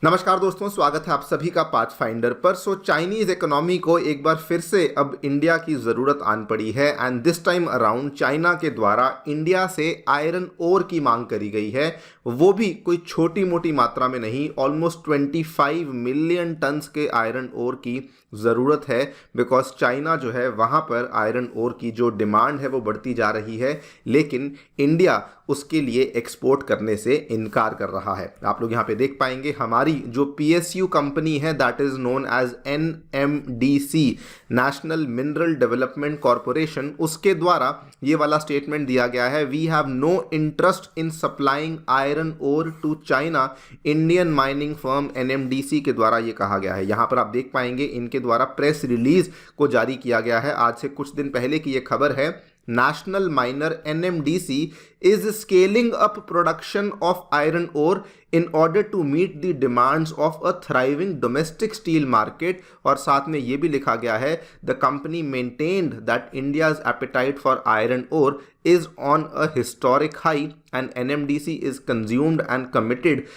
नमस्कार दोस्तों, स्वागत है आप सभी का पाथफाइंडर पर। चाइनीज इकोनॉमी को एक बार फिर से अब इंडिया की ज़रूरत आन पड़ी है and this time around China के द्वारा इंडिया से आयरन ओर की मांग करी गई है। वो भी कोई छोटी मोटी मात्रा में नहीं, ऑलमोस्ट 25 मिलियन टन्स के आयरन ओर की ज़रूरत है। बिकॉज चाइना जो है वहाँ पर आयरन ओर की जो डिमांड है वो बढ़ती जा रही है, लेकिन इंडिया उसके लिए एक्सपोर्ट करने से इनकार कर रहा है। आप लोग यहाँ पे देख पाएंगे हमारी जो पीएसयू कंपनी है, that is known as NMDC, national mineral development corporation, उसके द्वारा ये वाला स्टेटमेंट दिया गया है, we have no interest in supplying iron ore to China. Indian mining firm NMDC के द्वारा ये कहा गया है। यहाँ पर आप देख पाएंगे इनके द्वारा प्रेस रिलीज को जारी किया गया है आज से कुछ दिन पहले की ये खबर है। National Miner NMDC is scaling up production of iron ore in order to meet the demands of a thriving domestic steel market। और साथ में ये भी लिखा गया है, the company maintained that India's appetite for iron ore is on a historic high and NMDC is consumed and committed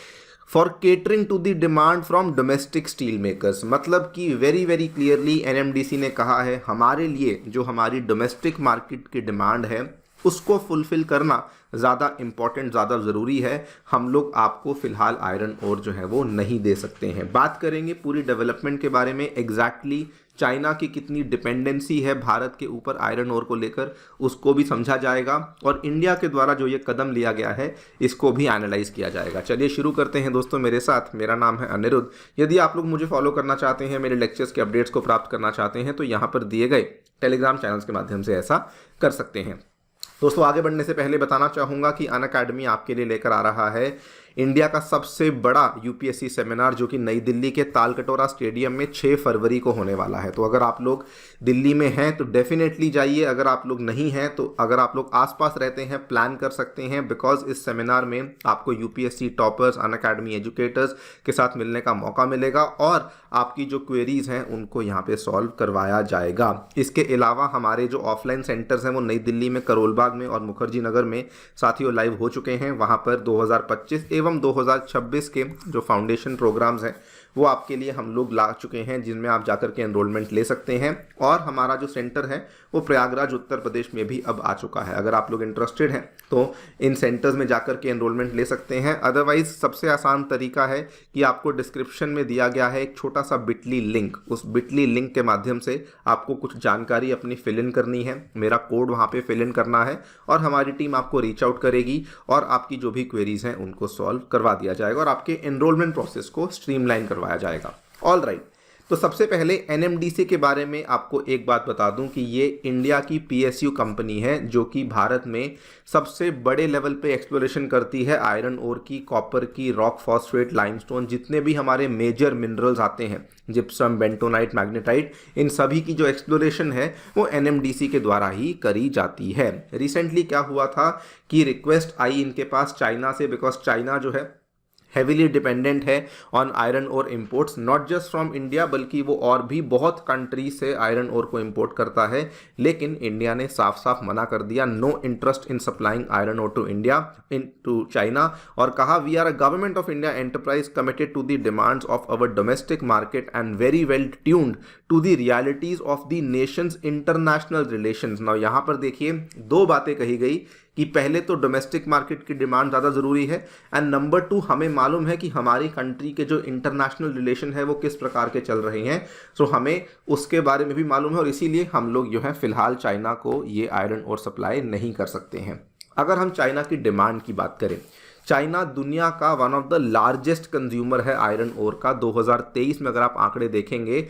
for catering to the demand from domestic steel makers. मतलब कि वेरी क्लियरली एनएमडीसी ने कहा है हमारे लिए जो हमारी domestic market की डिमांड है उसको फुलफिल करना ज़्यादा इम्पॉर्टेंट, ज़्यादा ज़रूरी है। हम लोग आपको फ़िलहाल आयरन ओर जो है वो नहीं दे सकते हैं। बात करेंगे पूरी डेवलपमेंट के बारे में, एग्जैक्टली चाइना की कितनी डिपेंडेंसी है भारत के ऊपर आयरन ओर को लेकर, उसको भी समझा जाएगा और इंडिया के द्वारा जो ये कदम लिया गया है इसको भी एनालाइज किया जाएगा। चलिए शुरू करते हैं दोस्तों मेरे साथ। मेरा नाम है अनिरुद्ध। यदि आप लोग मुझे फॉलो करना चाहते हैं, मेरे लेक्चर्स के अपडेट्स को प्राप्त करना चाहते हैं, तो यहाँ पर दिए गए टेलीग्राम चैनल्स के माध्यम से ऐसा कर सकते हैं। दोस्तों आगे बढ़ने से पहले बताना चाहूँगा कि अनअकैडमी आपके लिए लेकर आ रहा है इंडिया का सबसे बड़ा यूपीएससी सेमिनार, जो कि नई दिल्ली के तालकटोरा स्टेडियम में 6 फरवरी को होने वाला है। तो अगर आप लोग दिल्ली में हैं तो डेफिनेटली जाइए। अगर आप लोग नहीं हैं तो अगर आप लोग आसपास रहते हैं प्लान कर सकते हैं, बिकॉज इस सेमिनार में आपको यूपीएससी टॉपर्स, अनअकैडमी एजुकेटर्स के साथ मिलने का मौका मिलेगा और आपकी जो क्वेरीज हैं उनको यहाँ पे सॉल्व करवाया जाएगा। इसके अलावा हमारे जो ऑफलाइन सेंटर्स हैं वो नई दिल्ली में करोल बाग में और मुखर्जी नगर में साथियों लाइव हो चुके हैं। वहाँ पर 2025 एवं 2026 के जो फाउंडेशन प्रोग्राम्स हैं वो आपके लिए हम लोग ला चुके हैं, जिनमें आप जाकर के एनरोलमेंट ले सकते हैं। और हमारा जो सेंटर है वो प्रयागराज उत्तर प्रदेश में भी अब आ चुका है। अगर आप लोग इंटरेस्टेड हैं तो इन सेंटर्स में जाकर के एनरोलमेंट ले सकते हैं। अदरवाइज सबसे आसान तरीका है कि आपको डिस्क्रिप्शन में दिया गया है एक छोटा सा बिटली लिंक, उस बिटली लिंक के माध्यम से आपको कुछ जानकारी अपनी फिल इन करनी है, मेरा कोड वहाँ पे फिल इन करना है और हमारी टीम आपको रीच आउट करेगी और आपकी जो भी क्वेरीज हैं उनको सॉल्व करवा दिया जाएगा और आपके एनरोलमेंट प्रोसेस को स्ट्रीमलाइन करवाया जाएगा। ऑल राइट, तो सबसे पहले एनएमडीसी के बारे में आपको एक बात बता दूं कि ये इंडिया की पीएसयू कंपनी है जो कि भारत में सबसे बड़े लेवल पे एक्सप्लोरेशन करती है आयरन ओर की, कॉपर की, रॉक फॉस्फेट, लाइमस्टोन, जितने भी हमारे मेजर मिनरल्स आते हैं, जिप्सम, बेंटोनाइट, मैग्नेटाइट, इन सभी की जो एक्सप्लोरेशन है वो एनएमडीसी के द्वारा ही करी जाती है। रिसेंटली क्या हुआ था कि रिक्वेस्ट आई इनके पास चाइना से, बिकॉज चाइना जो है हेविली डिपेंडेंट है on iron ore imports, not just from India बल्कि वो और भी बहुत कंट्री से आयरन ओर को इम्पोर्ट करता है। लेकिन इंडिया ने साफ साफ मना कर दिया, no interest in supplying iron ore to India, in to China, और कहा we are a government of India enterprise committed to the demands of our domestic market and very well tuned to the realities of the nations international relations. Now यहाँ पर देखिए दो बातें कही गई कि पहले तो डोमेस्टिक मार्केट की डिमांड ज़्यादा ज़रूरी है एंड नंबर 2 हमें मालूम है कि हमारी कंट्री के जो इंटरनेशनल रिलेशन है वो किस प्रकार के चल रहे हैं। सो हमें उसके बारे में भी मालूम है और इसीलिए हम लोग जो है फिलहाल चाइना को ये आयरन ओर सप्लाई नहीं कर सकते हैं। अगर हम चाइना की डिमांड की बात करें, चाइना दुनिया का one of the largest consumer है आयरन ओर का। 2023 में अगर आप आंकड़े देखेंगे,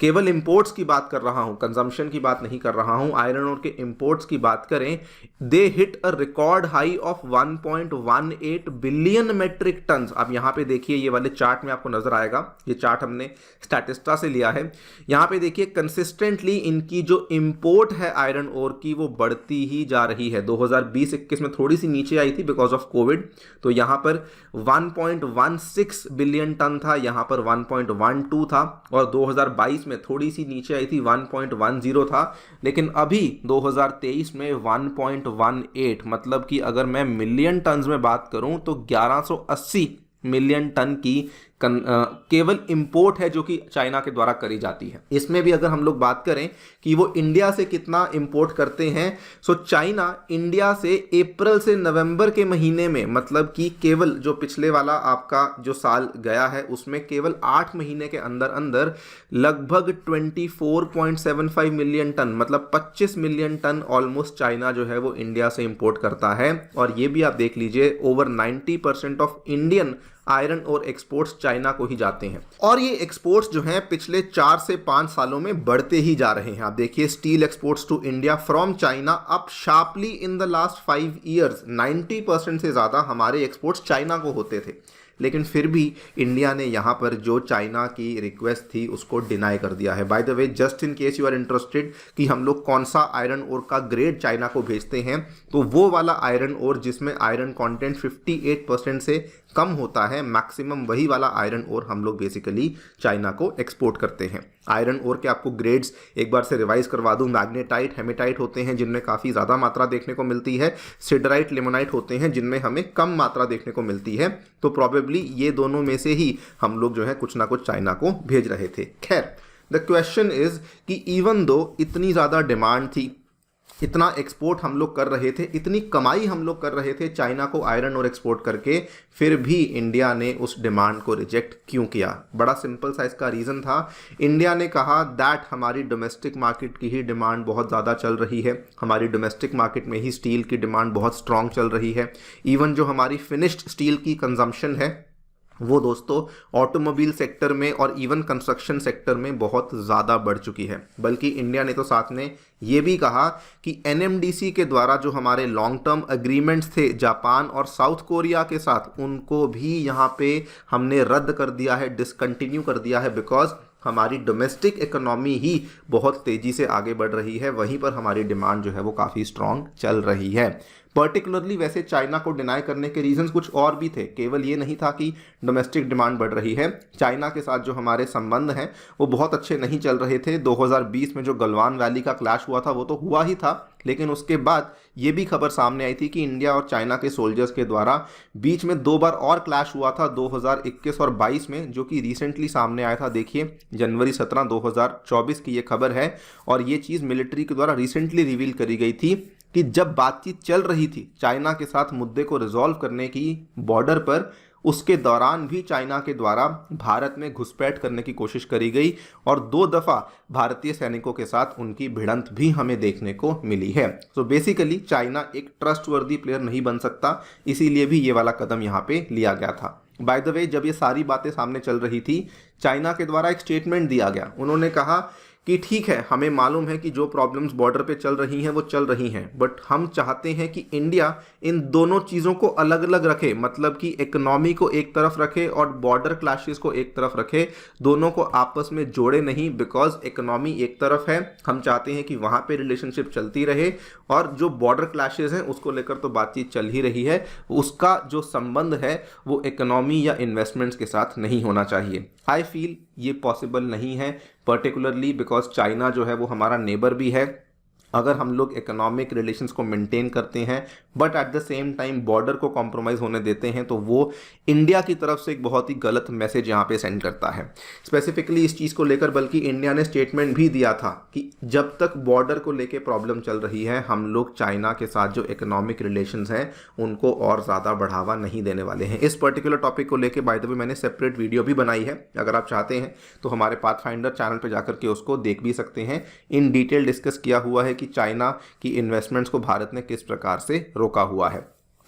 केवल इंपोर्ट्स की बात कर रहा हूं, कंजम्पशन की बात नहीं कर रहा हूं, आयरन ओर के इंपोर्ट्स की बात करें, they hit a record high of 1.18 billion metric tonnes. अब यहां पे देखिए, ये वाले चार्ट में आपको नजर आएगा, ये चार्ट हमने स्टैटिस्टा से लिया है। यहां पे देखिए कंसिस्टेंटली इनकी जो इंपोर्ट है आयरन ओर की वो बढ़ती ही जा रही है। 2020-21 में थोड़ी सी नीचे आई थी बिकॉज ऑफ कोविड, तो यहां पर 1.16 बिलियन टन था, यहां पर 1.12 था, और 2022 में थोड़ी सी नीचे आई थी, 1.10 था, लेकिन अभी 2023 में 1.18, मतलब कि अगर मैं मिलियन टन्स में बात करूं तो 1180 मिलियन टन की केवल इंपोर्ट है जो कि चाइना के द्वारा करी जाती है। इसमें भी अगर हम लोग बात करें कि वो इंडिया से कितना इंपोर्ट करते हैं, सो चाइना इंडिया से अप्रैल से नवंबर के महीने में, मतलब कि केवल जो पिछले वाला आपका जो साल गया है उसमें केवल 8 महीने के अंदर अंदर लगभग 24.75 मिलियन टन, मतलब 25 मिलियन टन ऑलमोस्ट चाइना जो है वो इंडिया से इंपोर्ट करता है। और ये भी आप देख लीजिए ओवर 90% ऑफ इंडियन आयरन और एक्सपोर्ट्स चाइना को ही जाते हैं। और ये एक्सपोर्ट्स जो हैं पिछले 4 से 5 सालों में बढ़ते ही जा रहे हैं। आप देखिए steel exports to India from China up sharply in the last 5 years. 90% से ज़्यादा हमारे एक्सपोर्ट्स चाइना को होते थे, लेकिन फिर भी इंडिया ने यहाँ पर जो चाइना की रिक्वेस्ट थी उसको डिनाई कर दिया है। By the way, just in case you are interested कि हम लोग कौन सा आयरन ओर का ग्रेड चाइना को भेजते हैं, तो वो वाला आयरन ओर जिसमें आयरन कंटेंट 58% से कम होता है, मैक्सिमम वही वाला आयरन ओर हम लोग बेसिकली चाइना को एक्सपोर्ट करते हैं। आयरन ओर के आपको ग्रेड्स एक बार से रिवाइज करवा दूं, मैग्नेटाइट, हेमेटाइट होते हैं जिनमें काफ़ी ज़्यादा मात्रा देखने को मिलती है, सिडराइट, लिमोनाइट होते हैं जिनमें हमें कम मात्रा देखने को मिलती है। तो प्रॉबेबली ये दोनों में से ही हम लोग जो है कुछ ना कुछ चाइना को भेज रहे थे। खैर, द क्वेश्चन इज कि इवन दो इतनी ज़्यादा डिमांड थी, इतना एक्सपोर्ट हम लोग कर रहे थे, इतनी कमाई हम लोग कर रहे थे चाइना को आयरन और एक्सपोर्ट करके, फिर भी इंडिया ने उस डिमांड को रिजेक्ट क्यों किया? बड़ा सिंपल सा इसका रीज़न था। इंडिया ने कहा दैट हमारी डोमेस्टिक मार्केट की ही डिमांड बहुत ज़्यादा चल रही है, हमारी डोमेस्टिक मार्केट में ही स्टील की डिमांड बहुत स्ट्रॉन्ग चल रही है। इवन जो हमारी फिनिश्ड स्टील की कंजम्पशन है वो दोस्तों ऑटोमोबाइल सेक्टर में और इवन कंस्ट्रक्शन सेक्टर में बहुत ज़्यादा बढ़ चुकी है। बल्कि इंडिया ने तो साथ में ये भी कहा कि एनएमडीसी के द्वारा जो हमारे लॉन्ग टर्म एग्रीमेंट्स थे जापान और साउथ कोरिया के साथ, उनको भी यहाँ पे हमने रद्द कर दिया है, डिसकंटिन्यू कर दिया है, बिकॉज हमारी डोमेस्टिक इकोनॉमी ही बहुत तेज़ी से आगे बढ़ रही है, वहीं पर हमारी डिमांड जो है वो काफ़ी स्ट्रॉन्ग चल रही है। पर्टिकुलरली वैसे चाइना को डिनाई करने के रीजंस कुछ और भी थे, केवल ये नहीं था कि डोमेस्टिक डिमांड बढ़ रही है। चाइना के साथ जो हमारे संबंध हैं वो बहुत अच्छे नहीं चल रहे थे। 2020 में जो गलवान वैली का क्लैश हुआ था वो तो हुआ ही था, लेकिन उसके बाद ये भी खबर सामने आई थी कि इंडिया और चाइना के सोल्जर्स के द्वारा बीच में 2 बार और क्लैश हुआ था 2021 और 22 में, जो कि रिसेंटली सामने आया था। देखिए जनवरी 17, 2024 की ये खबर है, और ये चीज़ मिलिट्री के द्वारा रिसेंटली रिवील करी गई थी कि जब बातचीत चल रही थी चाइना के साथ मुद्दे को रिजॉल्व करने की बॉर्डर पर, उसके दौरान भी चाइना के द्वारा भारत में घुसपैठ करने की कोशिश करी गई और 2 दफ़ा भारतीय सैनिकों के साथ उनकी भिड़ंत भी हमें देखने को मिली है। तो बेसिकली चाइना एक ट्रस्टवर्दी प्लेयर नहीं बन सकता, इसीलिए भी ये वाला कदम यहाँ पे लिया गया था। बाय द वे, जब ये सारी बातें सामने चल रही थी, चाइना के द्वारा एक स्टेटमेंट दिया गया। उन्होंने कहा कि ठीक है, हमें मालूम है कि जो प्रॉब्लम्स बॉर्डर पे चल रही हैं वो चल रही हैं, बट हम चाहते हैं कि इंडिया इन दोनों चीज़ों को अलग अलग रखे, मतलब कि इकोनॉमी को एक तरफ रखे और बॉर्डर क्लैशेस को एक तरफ रखे, दोनों को आपस में जोड़े नहीं। बिकॉज इकोनॉमी एक तरफ है, हम चाहते हैं कि वहाँ पे रिलेशनशिप चलती रहे, और जो बॉर्डर क्लैशेस हैं उसको लेकर तो बातचीत चल ही रही है, उसका जो संबंध है वो इकोनॉमी या इन्वेस्टमेंट्स के साथ नहीं होना चाहिए। आई फील ये पॉसिबल नहीं है, पर्टिकुलरली बिकॉज चाइना जो है वो हमारा नेबर भी है। अगर हम लोग इकोनॉमिक रिलेशंस को मेंटेन करते हैं but at the same time border को कॉम्प्रोमाइज़ होने देते हैं, तो वो इंडिया की तरफ से एक बहुत ही गलत मैसेज यहाँ पे सेंड करता है। स्पेसिफिकली इस चीज़ को लेकर बल्कि इंडिया ने स्टेटमेंट भी दिया था कि जब तक बॉर्डर को लेकर प्रॉब्लम चल रही है, हम लोग चाइना के साथ जो इकोनॉमिक रिलेशंस हैं उनको और ज़्यादा बढ़ावा नहीं देने वाले हैं। इस पर्टिकुलर टॉपिक को लेकर बाय द वे मैंने सेपरेट वीडियो भी बनाई है, अगर आप चाहते हैं तो हमारे पाथफाइंडर चैनल पर जाकर के उसको देख भी सकते हैं। इन डिटेल डिस्कस किया हुआ है कि चाइना की इन्वेस्टमेंट्स को भारत ने किस प्रकार से रोका हुआ है।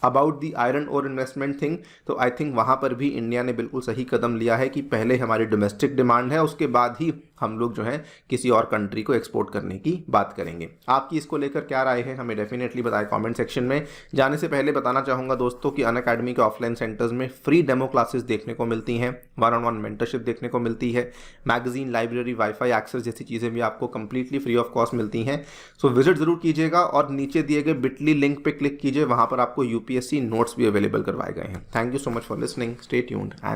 अबाउट दी आयरन और इन्वेस्टमेंट थिंग, तो आई थिंक वहाँ पर भी इंडिया ने बिल्कुल सही कदम लिया है कि पहले हमारी डोमेस्टिक डिमांड है, उसके बाद ही हम लोग जो है किसी और कंट्री को एक्सपोर्ट करने की बात करेंगे। आपकी इसको लेकर क्या राय है हमें डेफिनेटली बताएं कमेंट सेक्शन में। जाने से पहले बताना चाहूँगा दोस्तों कि अनअकैडमी के ऑफलाइन सेंटर्स में फ्री डेमो क्लासेस देखने को मिलती हैं, 1-on-1 मेंटरशिप देखने को मिलती है, मैगजीन, लाइब्रेरी, वाईफाई एक्सेस जैसी चीज़ें भी आपको कंप्लीटली फ्री ऑफ कॉस्ट मिलती हैं। सो विजिट ज़रूर कीजिएगा और नीचे दिए गए बिटली लिंक पर क्लिक कीजिए, वहाँ पर आपको यूपीएससी नोट्स भी अवेलेबल करवाए गए हैं। Thank you so much for listening, stay tuned and